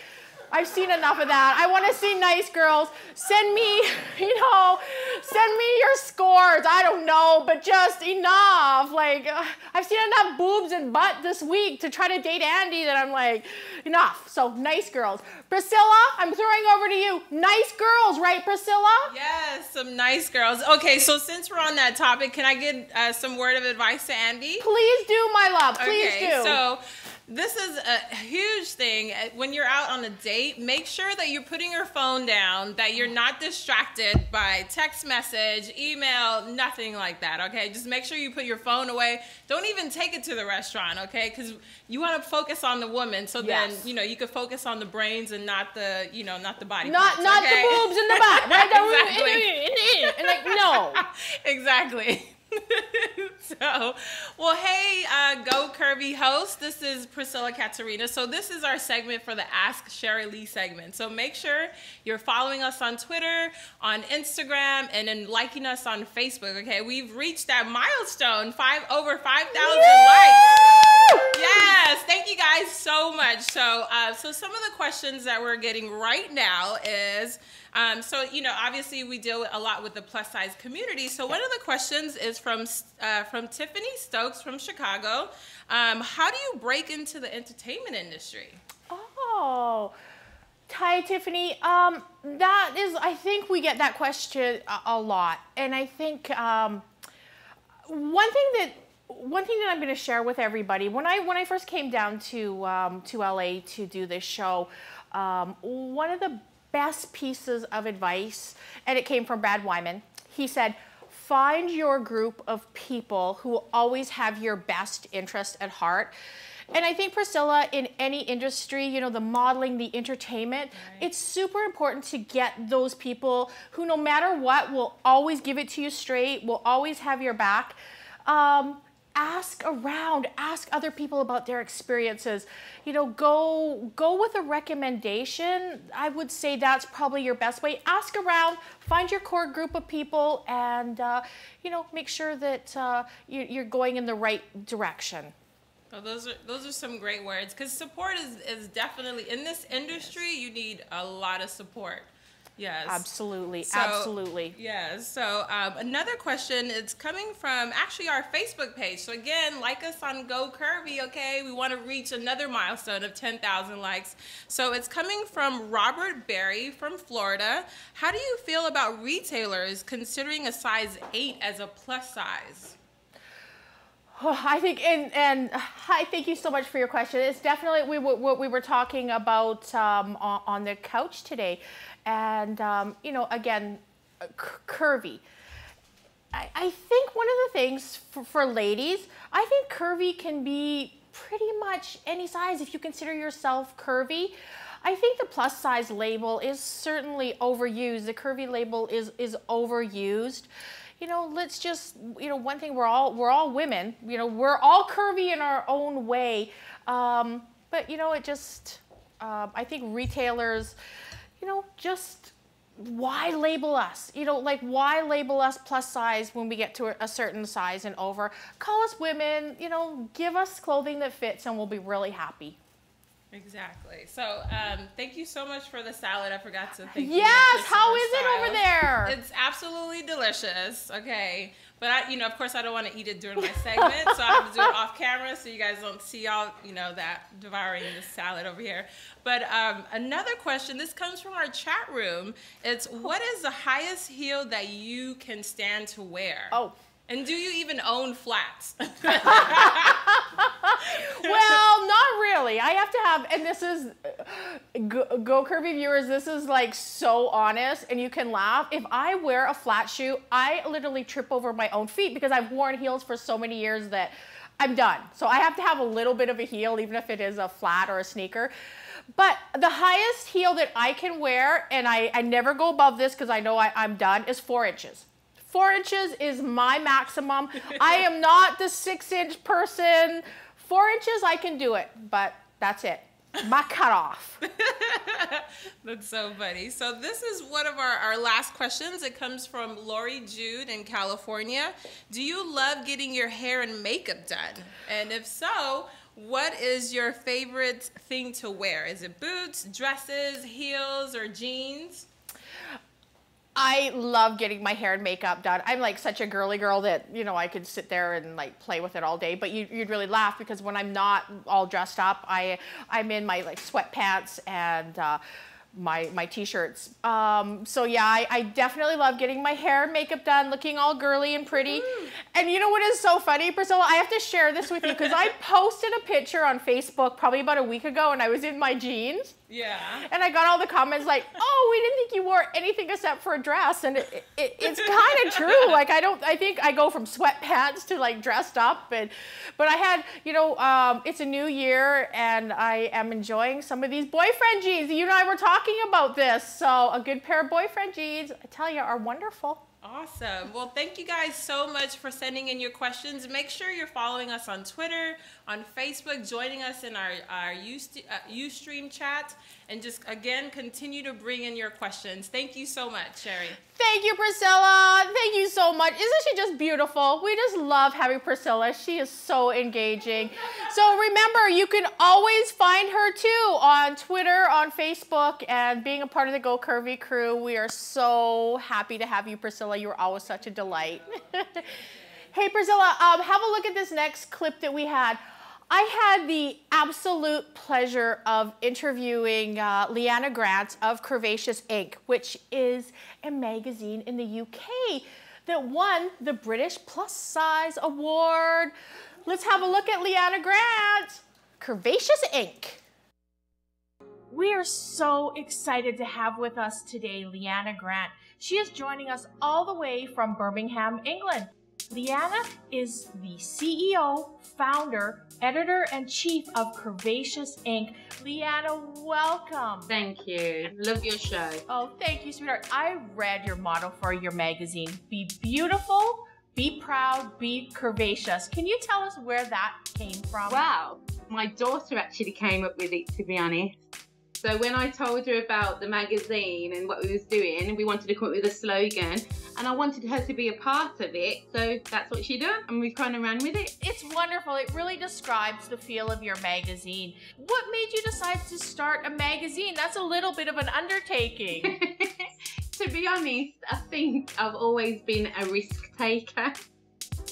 I've seen enough of that. I want to see nice girls. Send me, send me your scores. I don't know, but just enough. Like, I've seen enough boobs and butt this week to try to date Andy that I'm like, enough. So, nice girls. Priscilla, I'm throwing over to you. Nice girls, right, Priscilla? Yes, some nice girls. Okay, so since we're on that topic, can I get some word of advice to Andy? Please do, my love. Please do. So, this is a huge thing. When you're out on a date, make sure that you're putting your phone down, that you're not distracted by text message, email, nothing like that, okay? Just make sure you put your phone away. Don't even take it to the restaurant, okay? Because you want to focus on the woman, so then, you could focus on the brains and not the, not the body parts, not okay? the boobs and the butt, right? Exactly. And like, no. Exactly. So, well, hey, Go Curvy host, this is Priscilla Katerina. So this is our segment for the Ask Sherry Lee segment. So make sure you're following us on Twitter, on Instagram, and then liking us on Facebook, okay? We've reached that milestone, over 5,000 likes. Yes, thank you guys so much. So, so some of the questions that we're getting right now is, obviously we deal a lot with the plus size community. So one of the questions is from Tiffany Stokes from Chicago. How do you break into the entertainment industry? Oh, hi Tiffany. I think we get that question a lot. And I think one thing that I'm going to share with everybody, when I first came down to LA to do this show, one of the best pieces of advice, and it came from Brad Wyman. He said, find your group of people who will always have your best interest at heart. And I think, Priscilla, in any industry, the modeling, the entertainment, it's super important to get those people who, no matter what, will always give it to you straight, will always have your back. Ask around, ask other people about their experiences. Go with a recommendation. I would say that's probably your best way. Ask around, find your core group of people, and make sure that you're going in the right direction. Well, those are some great words, because support is definitely, in this industry, you need a lot of support. Yes. Absolutely. Absolutely. Yes. So another question is coming from actually our Facebook page. So again, like us on Go Curvy, okay? We want to reach another milestone of 10,000 likes. So it's coming from Robert Berry from Florida. How do you feel about retailers considering a size 8 as a plus size? Oh, I think, and hi, thank you so much for your question. It's definitely what we were talking about on the couch today. And, again, curvy. I think one of the things for ladies, I think curvy can be pretty much any size if you consider yourself curvy. I think the plus size label is certainly overused. The curvy label is overused. Let's just, one thing, we're all women, we're all curvy in our own way. But, it just, I think retailers, just why label us? Why label us plus size when we get to a certain size and over? Call us women, give us clothing that fits and we'll be really happy. Exactly. So thank you so much for the salad. I forgot to thank you. Yes, how is it over there? It's absolutely delicious. Okay. But of course I don't want to eat it during my segment, so I have to do it off camera so you guys don't see all, that devouring this salad over here. But another question, this comes from our chat room. It's, what is the highest heel that you can stand to wear? Oh. And do you even own flats? Well, not really. I have to have, and this is, Go Curvy viewers, this is like so honest, and you can laugh. If I wear a flat shoe, I literally trip over my own feet because I've worn heels for so many years that I'm done. So I have to have a little bit of a heel, even if it is a flat or a sneaker. But the highest heel that I can wear, and I never go above this because I know I'm done, is 4 inches. 4 inches is my maximum. I am not the 6-inch person. 4 inches, I can do it, but that's it. My cutoff. That's so funny. So this is one of our last questions. It comes from Lori Jude in California. Do you love getting your hair and makeup done? And if so, what is your favorite thing to wear? Is it boots, dresses, heels, or jeans? I love getting my hair and makeup done. I'm like such a girly girl that, you know, I could sit there and like play with it all day, but you'd really laugh because when I'm not all dressed up, I'm in my like sweatpants and my t-shirts. So yeah, I definitely love getting my hair and makeup done, looking all girly and pretty. And you know what is so funny, Priscilla? I have to share this with you because I posted a picture on Facebook probably about a week ago and I was in my jeans. Yeah. And I got all the comments like, oh, we didn't think you wore anything except for a dress. And it's kind of true. Like, I think I go from sweatpants to like dressed up. But I had, you know, it's a new year and I am enjoying some of these boyfriend jeans. You and I were talking about this. So a good pair of boyfriend jeans, I tell you, are wonderful. Awesome. Well, thank you guys so much for sending in your questions. Make sure you're following us on Twitter, on Facebook, joining us in our Ustream chat, and just, again, continue to bring in your questions. Thank you so much, Sherry. Thank you, Priscilla. Thank you so much. Isn't she just beautiful? We just love having Priscilla. She is so engaging. So remember, you can always find her too on Twitter, on Facebook, and being a part of the Go Curvy crew. We are so happy to have you, Priscilla. You're always such a delight. Hey, Priscilla, have a look at this next clip that we had. I had the absolute pleasure of interviewing Leanna Grant of Curvaceous Inc, which is a magazine in the UK that won the British Plus Size Award. Let's have a look at Leanna Grant, Curvaceous Inc. We are so excited to have with us today Leanna Grant. She is joining us all the way from Birmingham, England. Leanna is the CEO, founder, editor-in-chief of Curvaceous Inc. Leanna, welcome. Thank you. Love your show. Oh, thank you, sweetheart. I read your motto for your magazine. Be beautiful, be proud, be curvaceous. Can you tell us where that came from? Wow. My daughter actually came up with it, to be honest. So when I told her about the magazine and what we was doing, we wanted to come up with a slogan, and I wanted her to be a part of it. So that's what she done, and we kind of ran with it. It's wonderful. It really describes the feel of your magazine. What made you decide to start a magazine? That's a little bit of an undertaking. To be honest, I think I've always been a risk taker.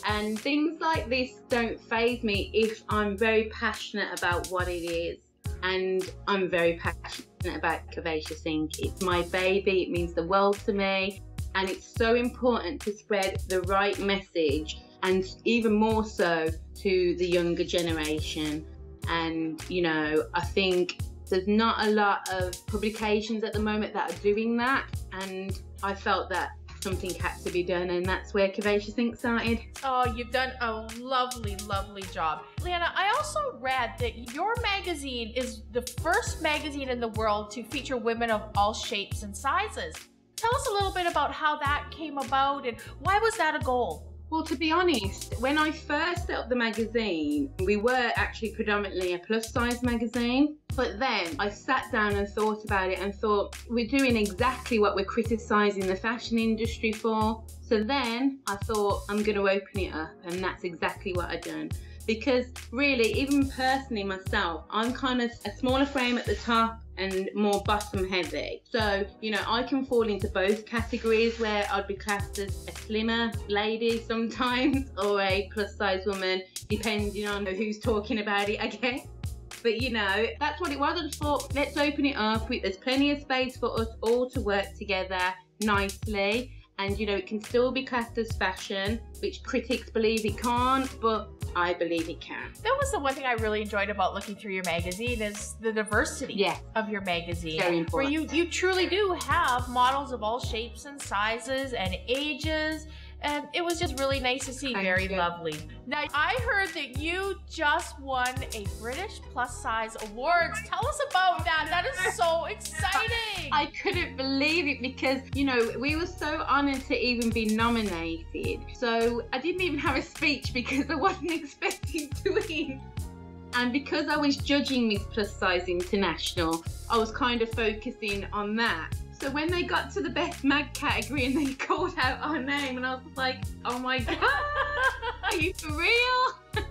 And things like this don't faze me if I'm very passionate about what it is. And I'm very passionate about Curvaceous Inc. It's my baby, it means the world to me, and it's so important to spread the right message, and even more so to the younger generation. And you know, I think there's not a lot of publications at the moment that are doing that, and I felt that something had to be done, and that's where Curvaceous Inc started. Oh, you've done a lovely, lovely job. Leanna, I also read that your magazine is the first magazine in the world to feature women of all shapes and sizes. Tell us a little bit about how that came about and why was that a goal? Well, to be honest, when I first set up the magazine, we were actually predominantly a plus-size magazine. But then I sat down and thought about it and thought, we're doing exactly what we're criticising the fashion industry for. So then I thought, I'm going to open it up, and that's exactly what I've done. Because really, even personally myself, I'm kind of a smaller frame at the top and more bottom heavy. So, you know, I can fall into both categories where I'd be classed as a slimmer lady sometimes or a plus size woman, depending on who's talking about it, I guess. But you know, that's what it was. I just thought, let's open it up. There's plenty of space for us all to work together nicely. And you know, it can still be classed as fashion, which critics believe it can't, but I believe it can. That was the one thing I really enjoyed about looking through your magazine is the diversity of your magazine. Very important. Where you truly do have models of all shapes and sizes and ages And it was just really nice to see. Very lovely. Now, I heard that you just won a British Plus Size Awards. Tell us about that. That is so exciting. I couldn't believe it because, you know, we were so honored to even be nominated. So I didn't even have a speech because I wasn't expecting to win. And because I was judging Miss Plus Size International, I was kind of focusing on that. So when they got to the best mag category and they called out our name, and I was like, oh my God, are you for real?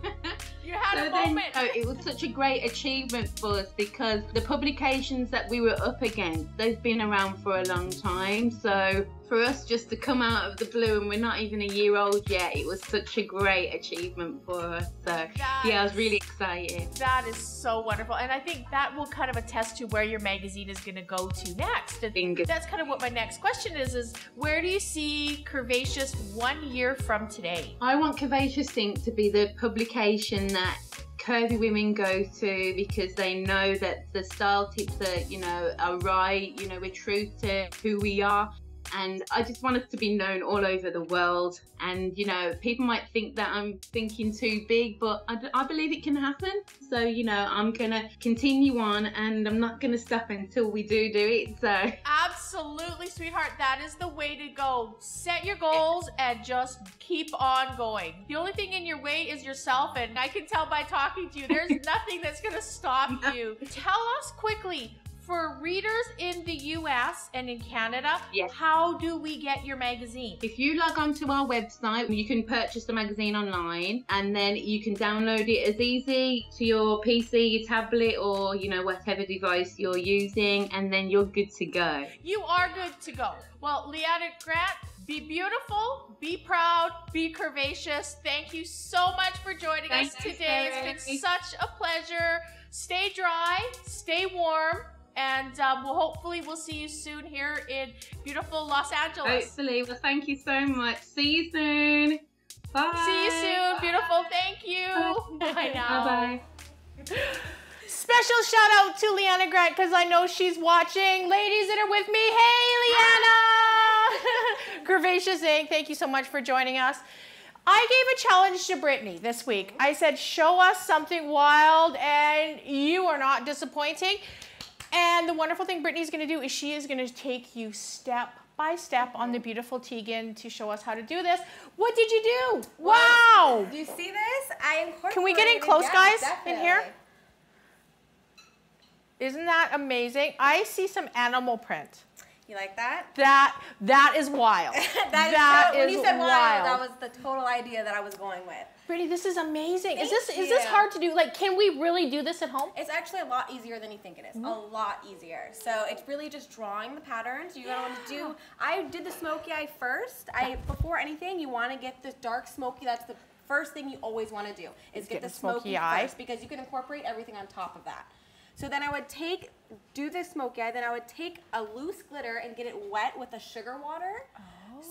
You had a moment. It was such a great achievement for us because the publications that we were up against, they've been around for a long time. So for us just to come out of the blue, and we're not even a year old yet, it was such a great achievement for us. So yeah, I was really excited. That is so wonderful. And I think that will kind of attest to where your magazine is going to go to next. That's kind of what my next question is where do you see Curvaceous 1 year from today? I want Curvaceous Inc to be the publication that curvy women go to because they know that the style tips are right, we're true to who we are. And I just want us to be known all over the world. And, people might think that I'm thinking too big, but I believe it can happen. So, I'm going to continue on and I'm not going to stop until we do it. So absolutely, sweetheart. That is the way to go. Set your goals and just keep on going. The only thing in your way is yourself. And I can tell by talking to you, there's nothing that's going to stop you. Tell us quickly, for readers in the US and in Canada, how do we get your magazine? If you log onto our website, you can purchase the magazine online and then you can download it as easy to your PC, your tablet, or whatever device you're using, and then you're good to go. You are good to go. Well, Leanna Grant, be beautiful, be proud, be curvaceous. Thank you so much for joining us today. It's been such a pleasure. Stay dry, stay warm. And we'll see you soon here in beautiful Los Angeles. Hopefully. Well, thank you so much. See you soon. Bye. See you soon. Beautiful. Thank you. Bye now. Bye-bye. Special shout out to Leanna Grant because I know she's watching. Ladies that are with me, hey, Leanna. Curvaceous Inc. Thank you so much for joining us. I gave a challenge to Brittney this week. I said, show us something wild, and you are not disappointing. And the wonderful thing Brittney's going to do is she is going to take you step by step on the beautiful Teagan to show us how to do this. What did you do? Wow! Do you see this? I incorporated. Can we get in close, guys, definitely. in here? Isn't that amazing? I see some animal print. You like that? That is wild. that is when you said wild. That was the total idea that I was going with. Brittney, this is amazing. Thank Is this hard to do? Like, can we really do this at home? It's actually a lot easier than you think it is. A lot easier. So it's really just drawing the patterns. You're gonna want to do. I did the smoky eye first. Before anything, you want to get this dark smoky. That's the first thing you always want to do is get the smoky eye first because you can incorporate everything on top of that. So then I would do this smoky eye, then I would take a loose glitter and get it wet with a sugar water.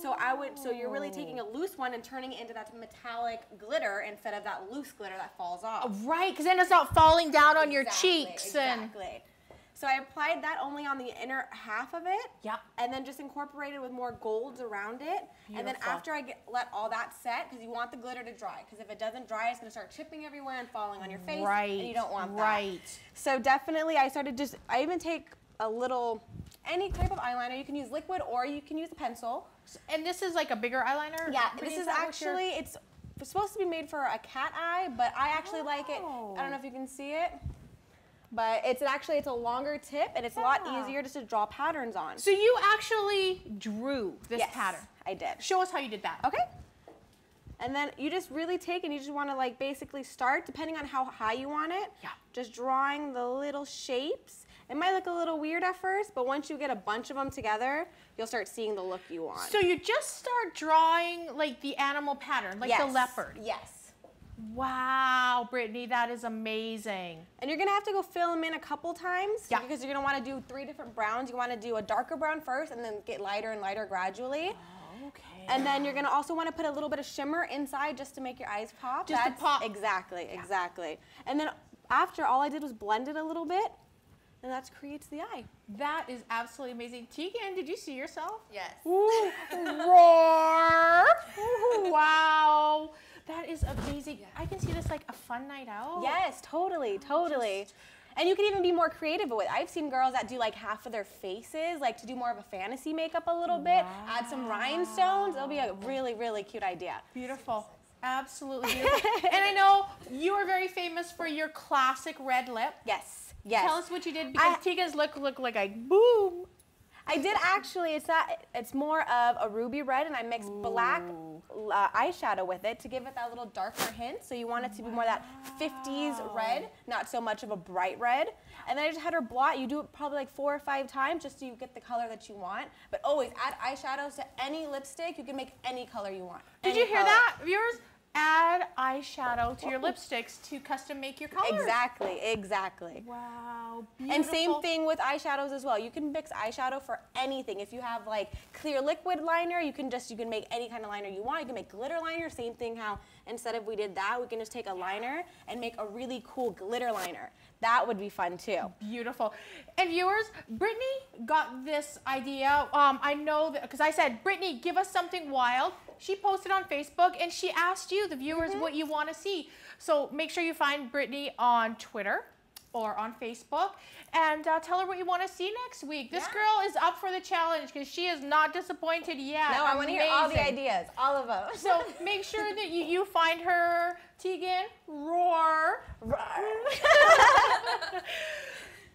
So you're really taking a loose one and turning it into that metallic glitter instead of that loose glitter that falls off. Right, because then it's not falling down on your cheeks. Exactly. So I applied that only on the inner half of it. Yep. And then just incorporated with more golds around it. Beautiful. And then after I let all that set, because you want the glitter to dry, because if it doesn't dry, it's going to start chipping everywhere and falling on your face. Right. And you don't want that. Right. So definitely I even take a little, any type of eyeliner. You can use liquid or you can use a pencil. And this is like a bigger eyeliner? Yeah, this is actually, it's supposed to be made for a cat eye, but I actually like it. I don't know if you can see it. But it's a longer tip, and it's a lot easier just to draw patterns on. So you actually drew this pattern? I did. Show us how you did that. Okay. And then you just really take and you just want to like basically start, depending on how high you want it, just drawing the little shapes. It might look a little weird at first, but once you get a bunch of them together, you'll start seeing the look you want. So you just start drawing like the animal pattern, like the leopard? Yes. Wow, Brittney, that is amazing. And you're gonna have to go fill them in a couple times because you're gonna wanna do 3 different browns. You wanna do a darker brown first and then get lighter and lighter gradually. Oh, okay. And then you're gonna also wanna put a little bit of shimmer inside just to make your eyes pop. Just to pop. Exactly, exactly. And then after, all I did was blend it a little bit. and that creates the eye. That is absolutely amazing. Teagan, did you see yourself? Yes. Ooh, roar! Ooh, wow. That is amazing. Yeah. I can see this like a fun night out. Yes, totally, totally. And you can even be more creative with it. I've seen girls that do like half of their faces, like to do more of a fantasy makeup a little bit, add some rhinestones. It'll be a really, really cute idea. Beautiful. Absolutely beautiful. And I know you are very famous for your classic red lip. Yes, yes. Tell us what you did, because Teagan's look like a boom. I did actually, it's more of a ruby red, and I mixed black eyeshadow with it to give it that little darker hint. So you want it to be more that 50s red, not so much of a bright red. And then I just had her blot. You do it probably like 4 or 5 times just so you get the color that you want. But always add eyeshadows to any lipstick. You can make any color you want. Did you hear that, viewers? Add eyeshadow to your lipsticks to custom make your colors. Exactly, exactly. Wow, beautiful. And same thing with eyeshadows as well. You can mix eyeshadow for anything. If you have like clear liquid liner, you can make any kind of liner you want. You can make glitter liner, same thing how instead of we did that, we can just take a liner and make a really cool glitter liner. That would be fun too. Beautiful. And viewers, Brittney got this idea. I know that, because I said, Brittney, give us something wild. She posted on Facebook and she asked you, the viewers, what you want to see. So make sure you find Brittney on Twitter or on Facebook and tell her what you want to see next week. This girl is up for the challenge because she is not disappointed yet. No, I want to hear all the ideas, all of them. So make sure that you find her. Teagan, roar.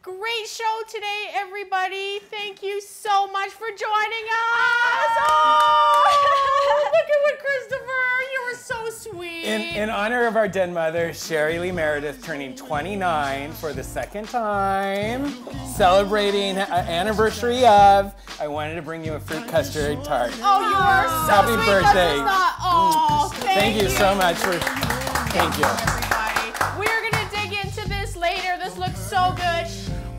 Great show today, everybody. Thank you so much for joining us. Oh, look at what Christopher, you were so sweet. In honor of our dead mother, Sherry Lee Meredith, turning 29 for the 2nd time, celebrating anniversary of, I wanted to bring you a fruit custard tart. Oh, you are so Happy sweet. birthday. Oh, thank you so much for, thank you. Everybody. We're going to dig into this later. This looks so good.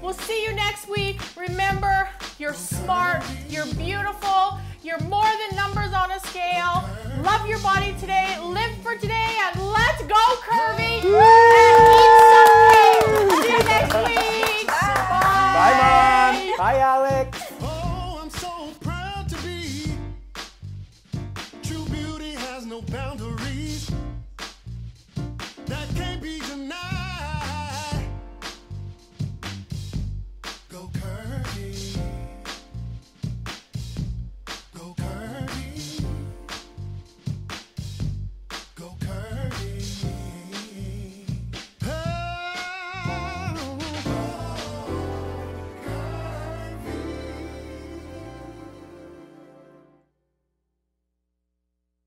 We'll see you next week. Remember, you're smart, you're beautiful, you're more than numbers on a scale. Love your body today, live for today, and let's go, Curvy! And eat some cake. See you next week. Bye. Bye, Mom. Bye, Alex. Oh, I'm so proud to be. True beauty has no boundaries.